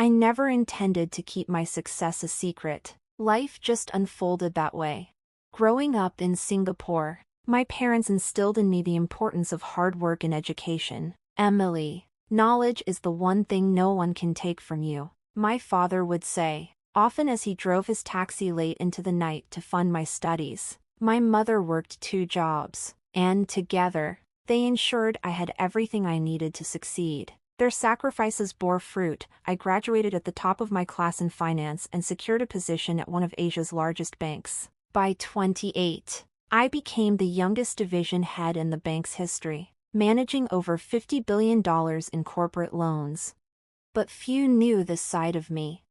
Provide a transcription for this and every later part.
I never intended to keep my success a secret. Life just unfolded that way. Growing up in Singapore, my parents instilled in me the importance of hard work and education. Emily, knowledge is the one thing no one can take from you, my father would say, often as he drove his taxi late into the night to fund my studies. My mother worked 2 jobs, and together, they ensured I had everything I needed to succeed. Their sacrifices bore fruit. I graduated at the top of my class in finance and secured a position at one of Asia's largest banks. By 28, I became the youngest division head in the bank's history, managing over $50 billion in corporate loans. But few knew this side of me.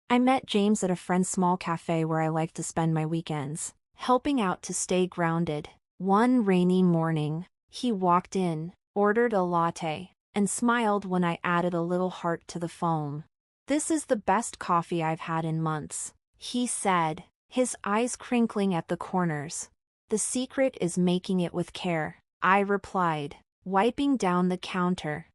I met James at a friend's small café where I liked to spend my weekends, helping out to stay grounded. One rainy morning, he walked in, ordered a latte, and smiled when I added a little heart to the foam. "This is the best coffee I've had in months," he said, his eyes crinkling at the corners. "The secret is making it with care," I replied, wiping down the counter.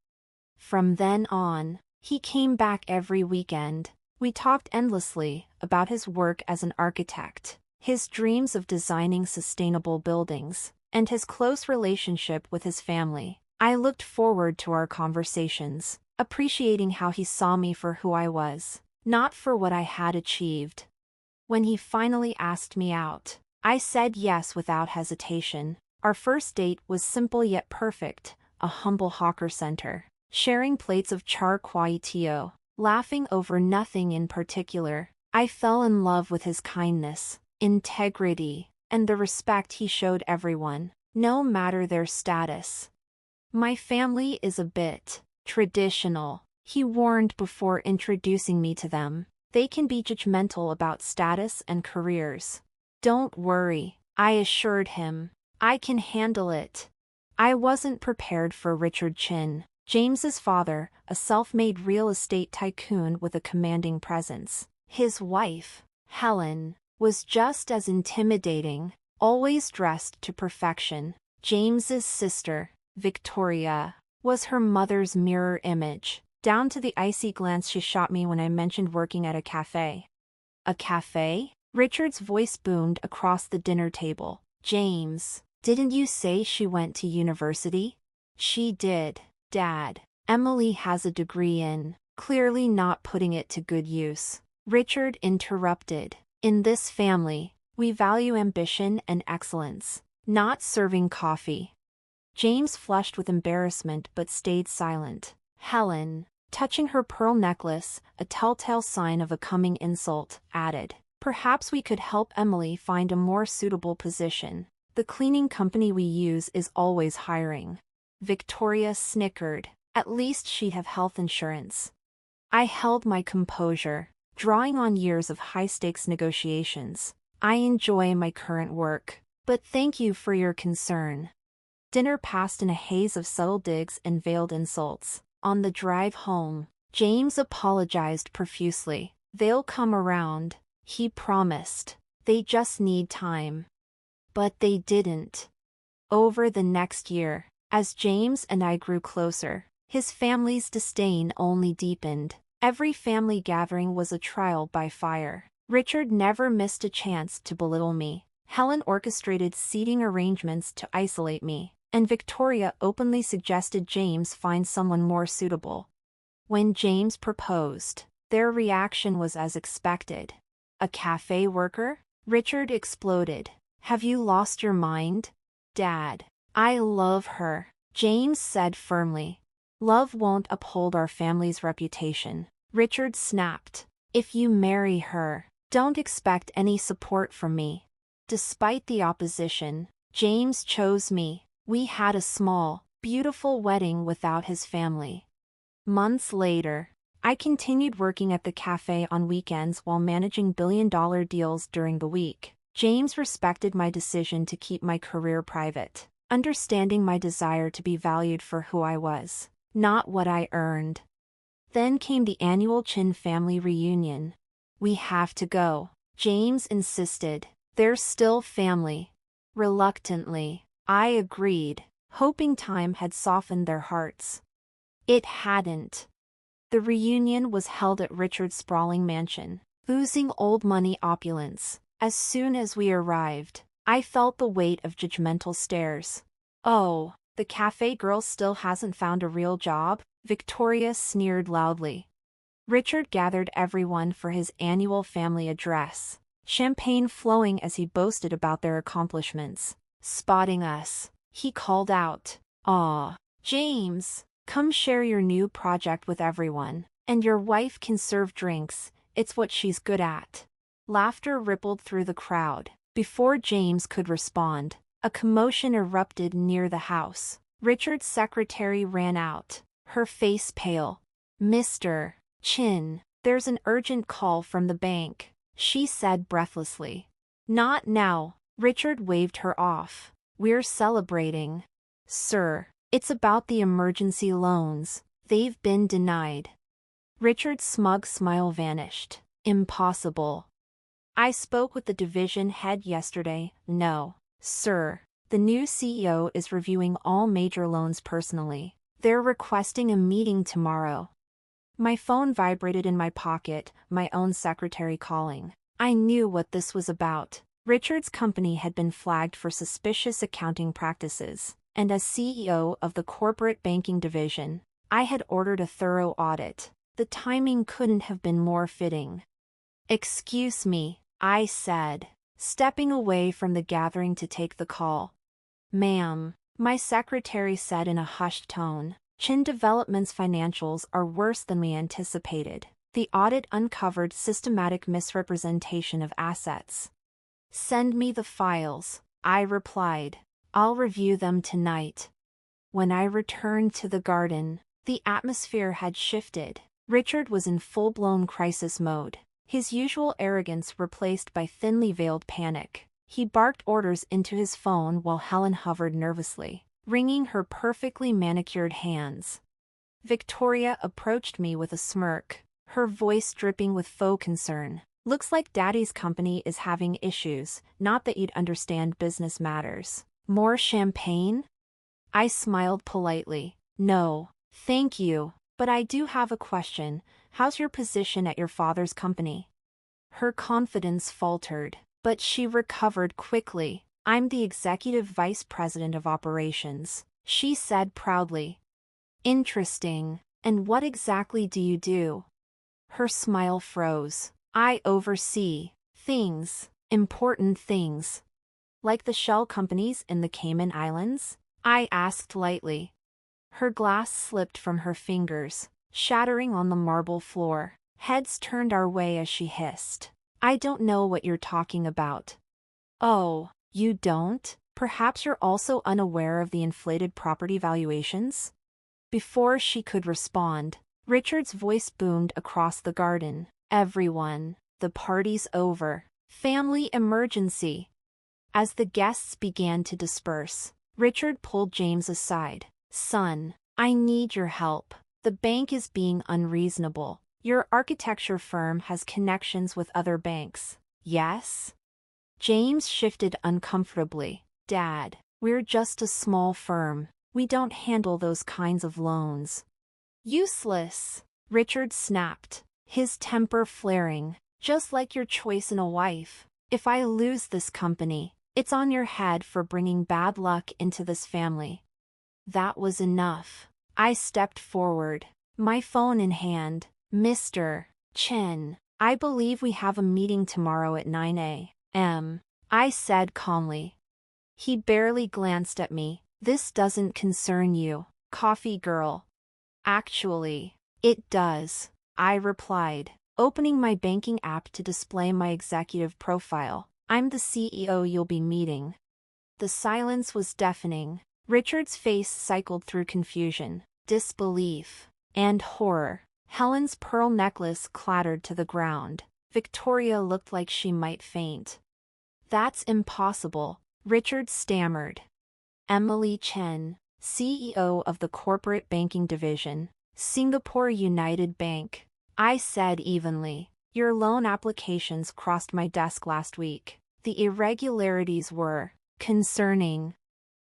From then on, he came back every weekend. We talked endlessly about his work as an architect, his dreams of designing sustainable buildings, and his close relationship with his family. I looked forward to our conversations, appreciating how he saw me for who I was, not for what I had achieved. When he finally asked me out, I said yes without hesitation. Our first date was simple yet perfect, a humble hawker center, sharing plates of char kway teow, laughing over nothing in particular. I fell in love with his kindness, integrity, and the respect he showed everyone, no matter their status. "My family is a bit traditional," he warned before introducing me to them. "They can be judgmental about status and careers." "Don't worry," I assured him. "I can handle it." I wasn't prepared for Richard Chin, James's father, a self-made real estate tycoon with a commanding presence. His wife, Helen, was just as intimidating, always dressed to perfection. James's sister, Victoria, was her mother's mirror image, down to the icy glance she shot me when I mentioned working at a café. "A café?" Richard's voice boomed across the dinner table. "James, didn't you say she went to university?" "She did, Dad. Emily has a degree in," clearly not putting it to good use. Richard interrupted. "In this family, we value ambition and excellence, not serving coffee." James flushed with embarrassment but stayed silent. Helen, touching her pearl necklace, a telltale sign of a coming insult, added, "Perhaps we could help Emily find a more suitable position. The cleaning company we use is always hiring." Victoria snickered. At least she'd have health insurance. I held my composure, drawing on years of high-stakes negotiations. "I enjoy my current work, but thank you for your concern." Dinner passed in a haze of subtle digs and veiled insults. On the drive home, James apologized profusely. "They'll come around," he promised. "They just need time." But they didn't. Over the next year, as James and I grew closer, his family's disdain only deepened. Every family gathering was a trial by fire. Richard never missed a chance to belittle me. Helen orchestrated seating arrangements to isolate me, and Victoria openly suggested James find someone more suitable. When James proposed, their reaction was as expected. "A cafe worker?" Richard exploded. "Have you lost your mind?" "Dad, I love her," James said firmly. "Love won't uphold our family's reputation." Richard snapped. "If you marry her, don't expect any support from me." Despite the opposition, James chose me. We had a small, beautiful wedding without his family. Months later, I continued working at the cafe on weekends while managing billion-dollar deals during the week. James respected my decision to keep my career private, understanding my desire to be valued for who I was, not what I earned. Then came the annual Chin family reunion. "We have to go," James insisted. "They're still family." Reluctantly, I agreed, hoping time had softened their hearts. It hadn't. The reunion was held at Richard's sprawling mansion, oozing old money opulence. As soon as we arrived, I felt the weight of judgmental stares. "Oh, the cafe girl still hasn't found a real job?" Victoria sneered loudly. Richard gathered everyone for his annual family address, champagne flowing as he boasted about their accomplishments. Spotting us, he called out, "Aw, James, come share your new project with everyone, and your wife can serve drinks, it's what she's good at." Laughter rippled through the crowd. Before James could respond, a commotion erupted near the house. Richard's secretary ran out, her face pale. "Mr. Chin, there's an urgent call from the bank," she said breathlessly. "Not now," Richard waved her off. "We're celebrating." "Sir, it's about the emergency loans. They've been denied." Richard's smug smile vanished. "Impossible. I spoke with the division head yesterday." "No, sir. The new CEO is reviewing all major loans personally. They're requesting a meeting tomorrow." My phone vibrated in my pocket, my own secretary calling. I knew what this was about. Richard's company had been flagged for suspicious accounting practices, and as CEO of the corporate banking division, I had ordered a thorough audit. The timing couldn't have been more fitting. "Excuse me," I said, stepping away from the gathering to take the call. "Ma'am," my secretary said in a hushed tone, "Chin Development's financials are worse than we anticipated. The audit uncovered systematic misrepresentation of assets." "Send me the files," I replied. "I'll review them tonight." When I returned to the garden, the atmosphere had shifted. Richard was in full-blown crisis mode, his usual arrogance replaced by thinly veiled panic. He barked orders into his phone while Helen hovered nervously, wringing her perfectly manicured hands. Victoria approached me with a smirk, her voice dripping with faux concern. "Looks like Daddy's company is having issues, not that you'd understand business matters." "More champagne?" I smiled politely. "No, thank you, but I do have a question. How's your position at your father's company?" Her confidence faltered, but she recovered quickly. "I'm the executive vice president of operations," she said proudly. "Interesting. And what exactly do you do?" Her smile froze. "I oversee things, important things." "Like the shell companies in the Cayman Islands?" I asked lightly. Her glass slipped from her fingers, shattering on the marble floor. Heads turned our way as she hissed, "I don't know what you're talking about." "Oh, you don't? Perhaps you're also unaware of the inflated property valuations?" Before she could respond, Richard's voice boomed across the garden. "Everyone, the party's over. Family emergency." As the guests began to disperse, Richard pulled James aside. "Son, I need your help. The bank is being unreasonable. Your architecture firm has connections with other banks." "Yes?" James shifted uncomfortably. "Dad, we're just a small firm. We don't handle those kinds of loans." "Useless," Richard snapped, his temper flaring. "Just like your choice in a wife. If I lose this company, it's on your head for bringing bad luck into this family." That was enough. I stepped forward, my phone in hand. "Mr. Chen, I believe we have a meeting tomorrow at 9 a.m., I said calmly. He barely glanced at me. "This doesn't concern you, coffee girl." "Actually, it does," I replied, opening my banking app to display my executive profile. "I'm the CEO you'll be meeting." The silence was deafening. Richard's face cycled through confusion, disbelief, and horror. Helen's pearl necklace clattered to the ground. Victoria looked like she might faint. "That's impossible," Richard stammered. "Emily Chen, CEO of the corporate banking division, Singapore United Bank," I said evenly. "Your loan applications crossed my desk last week. The irregularities were concerning."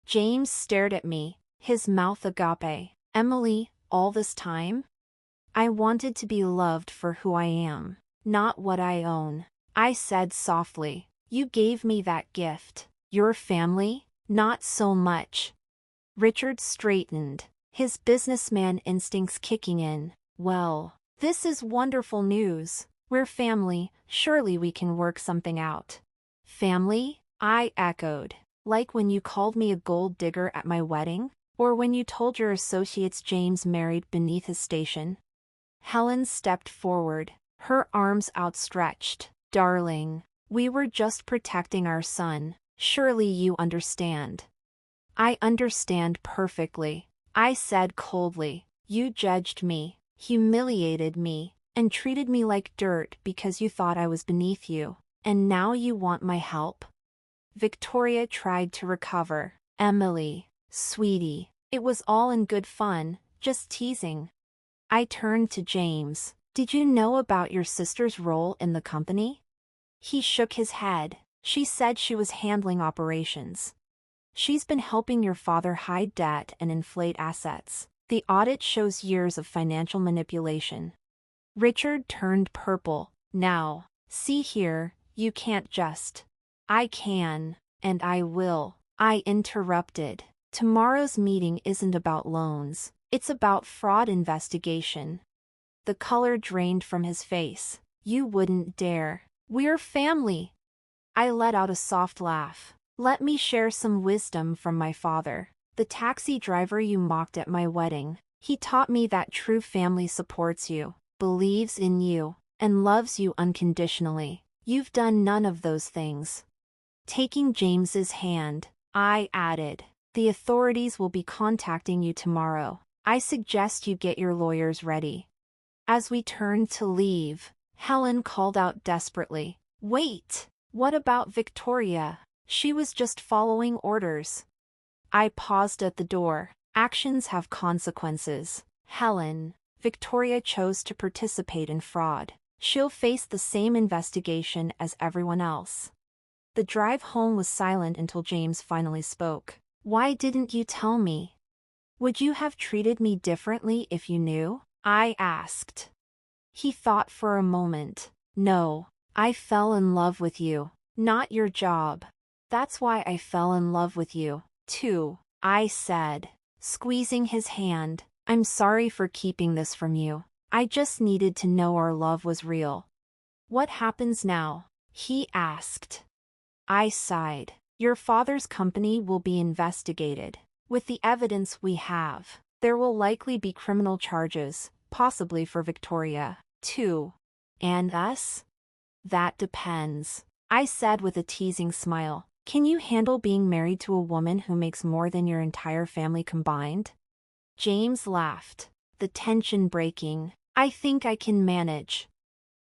James stared at me, his mouth agape. "Emily, all this time?" I wanted to be loved for who I am, not what I own. I said softly. You gave me that gift. Your family? Not so much. Richard straightened, his businessman instincts kicking in. Well, this is wonderful news. We're family, surely we can work something out. Family? I echoed. Like when you called me a gold digger at my wedding? Or when you told your associates James married beneath his station? Helen stepped forward, her arms outstretched. Darling, we were just protecting our son. Surely you understand. I understand perfectly, I said coldly. You judged me, humiliated me, and treated me like dirt because you thought I was beneath you. And now you want my help? Victoria tried to recover. Emily, sweetie, it was all in good fun, just teasing. I turned to James. Did you know about your sister's role in the company? He shook his head. She said she was handling operations. She's been helping your father hide debt and inflate assets. The audit shows years of financial manipulation. Richard turned purple. Now, see here, you can't just. I can, and I will. I interrupted. Tomorrow's meeting isn't about loans. It's about fraud investigation. The color drained from his face. You wouldn't dare. We're family. I let out a soft laugh. Let me share some wisdom from my father, the taxi driver you mocked at my wedding. He taught me that true family supports you, believes in you, and loves you unconditionally. You've done none of those things. Taking James's hand, I added, the authorities will be contacting you tomorrow. I suggest you get your lawyers ready. As we turned to leave, Helen called out desperately, wait, what about Victoria? She was just following orders. I paused at the door. Actions have consequences. Helen, Victoria chose to participate in fraud. She'll face the same investigation as everyone else. The drive home was silent until James finally spoke. Why didn't you tell me? Would you have treated me differently if you knew? I asked. He thought for a moment. No, I fell in love with you, not your job. That's why I fell in love with you, too, I said, squeezing his hand. I'm sorry for keeping this from you. I just needed to know our love was real. What happens now? He asked. I sighed. Your father's company will be investigated. With the evidence we have, there will likely be criminal charges, possibly for Victoria, too. And us? That depends, I said with a teasing smile. Can you handle being married to a woman who makes more than your entire family combined? James laughed, the tension breaking. I think I can manage.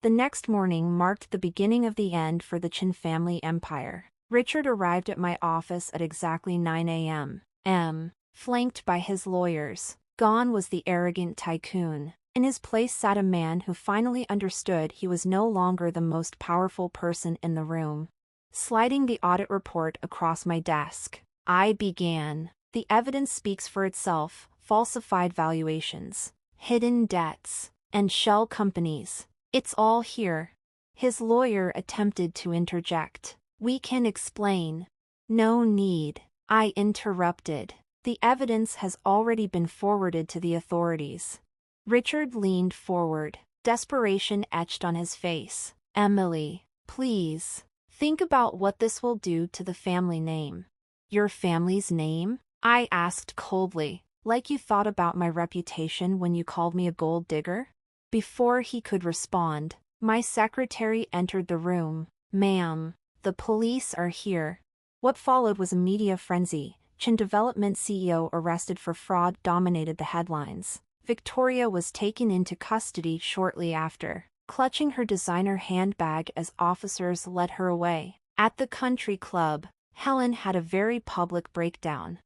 The next morning marked the beginning of the end for the Chin family empire. Richard arrived at my office at exactly 9 a.m. Flanked by his lawyers. Gone was the arrogant tycoon. In his place sat a man who finally understood he was no longer the most powerful person in the room. Sliding the audit report across my desk, I began. The evidence speaks for itself: falsified valuations, hidden debts, and shell companies. It's all here. His lawyer attempted to interject. We can explain. No need, I interrupted. The evidence has already been forwarded to the authorities. Richard leaned forward, desperation etched on his face. Emily, please, think about what this will do to the family name. Your family's name? I asked coldly, like you thought about my reputation when you called me a gold digger? Before he could respond, my secretary entered the room. Ma'am, the police are here. What followed was a media frenzy. Chin Development CEO arrested for fraud dominated the headlines. Victoria was taken into custody shortly after, clutching her designer handbag as officers led her away. At the country club, Helen had a very public breakdown.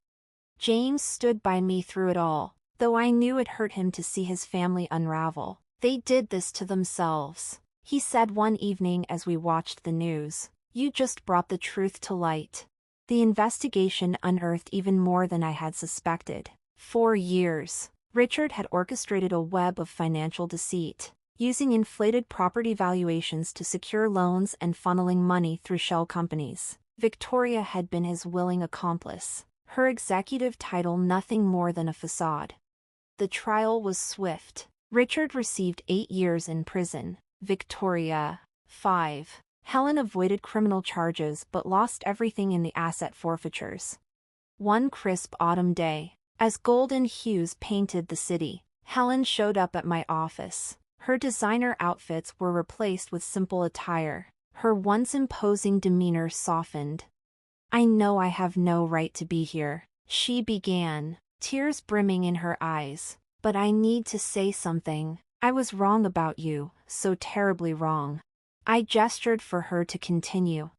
James stood by me through it all, though I knew it hurt him to see his family unravel. They did this to themselves, he said one evening as we watched the news. You just brought the truth to light. The investigation unearthed even more than I had suspected. For years, Richard had orchestrated a web of financial deceit, using inflated property valuations to secure loans and funneling money through shell companies. Victoria had been his willing accomplice, her executive title nothing more than a facade. The trial was swift. Richard received 8 years in prison, Victoria, 5. Helen avoided criminal charges but lost everything in the asset forfeitures. One crisp autumn day, as golden hues painted the city, Helen showed up at my office. Her designer outfits were replaced with simple attire. Her once imposing demeanor softened. "I know I have no right to be here," she began, tears brimming in her eyes. "But I need to say something. I was wrong about you, so terribly wrong." I gestured for her to continue.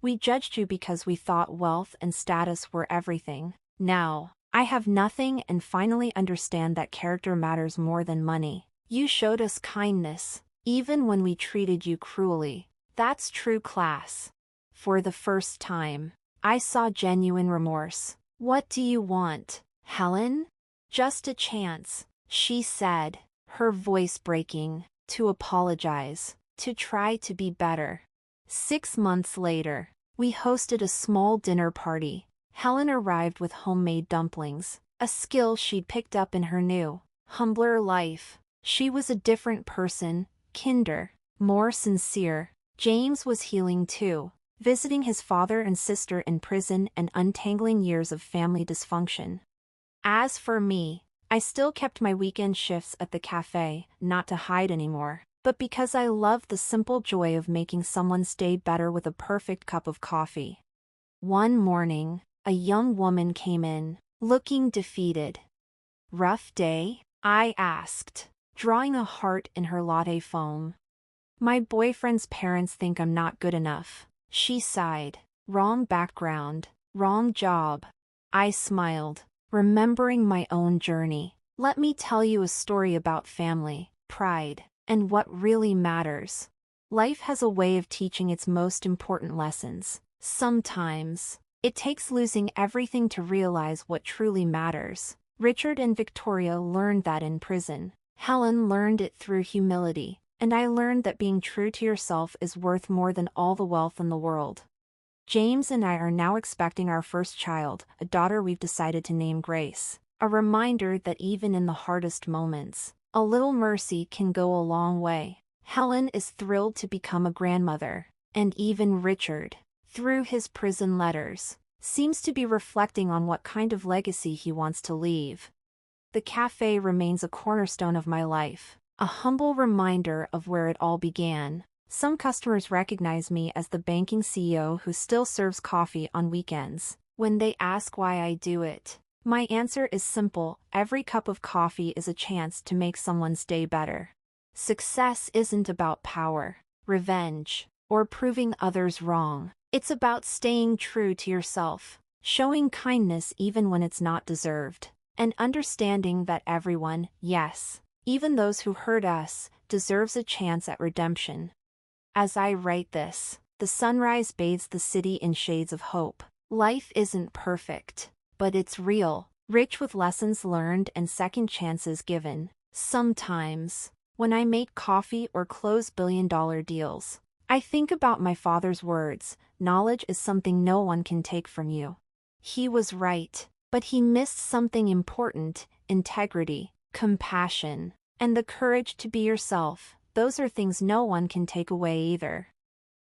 "We judged you because we thought wealth and status were everything. Now, I have nothing and finally understand that character matters more than money. You showed us kindness, even when we treated you cruelly. That's true class." For the first time, I saw genuine remorse. "What do you want, Helen?" "Just a chance," she said, her voice breaking, "to apologize, to try to be better." 6 months later, we hosted a small dinner party. Helen arrived with homemade dumplings, a skill she'd picked up in her new, humbler life. She was a different person, kinder, more sincere. James was healing too, visiting his father and sister in prison and untangling years of family dysfunction. As for me, I still kept my weekend shifts at the café, not to hide anymore, but because I loved the simple joy of making someone's day better with a perfect cup of coffee. One morning, a young woman came in, looking defeated. "Rough day?" I asked, drawing a heart in her latte foam. "My boyfriend's parents think I'm not good enough," she sighed. "Wrong background, wrong job." I smiled, remembering my own journey. "Let me tell you a story about family, pride, and what really matters. Life has a way of teaching its most important lessons. Sometimes, it takes losing everything to realize what truly matters." Richard and Victoria learned that in prison. Helen learned it through humility, and I learned that being true to yourself is worth more than all the wealth in the world. James and I are now expecting our first child, a daughter we've decided to name Grace. A reminder that even in the hardest moments, a little mercy can go a long way. Helen is thrilled to become a grandmother, and even Richard, through his prison letters, seems to be reflecting on what kind of legacy he wants to leave. The cafe remains a cornerstone of my life, a humble reminder of where it all began. Some customers recognize me as the banking CEO who still serves coffee on weekends. When they ask why I do it, my answer is simple: every cup of coffee is a chance to make someone's day better. Success isn't about power, revenge, or proving others wrong. It's about staying true to yourself, showing kindness even when it's not deserved, and understanding that everyone, yes, even those who hurt us, deserves a chance at redemption. As I write this, the sunrise bathes the city in shades of hope. Life isn't perfect, but it's real, rich with lessons learned and second chances given. Sometimes, when I make coffee or close billion-dollar deals, I think about my father's words: knowledge is something no one can take from you. He was right, but he missed something important: integrity, compassion, and the courage to be yourself. Those are things no one can take away either.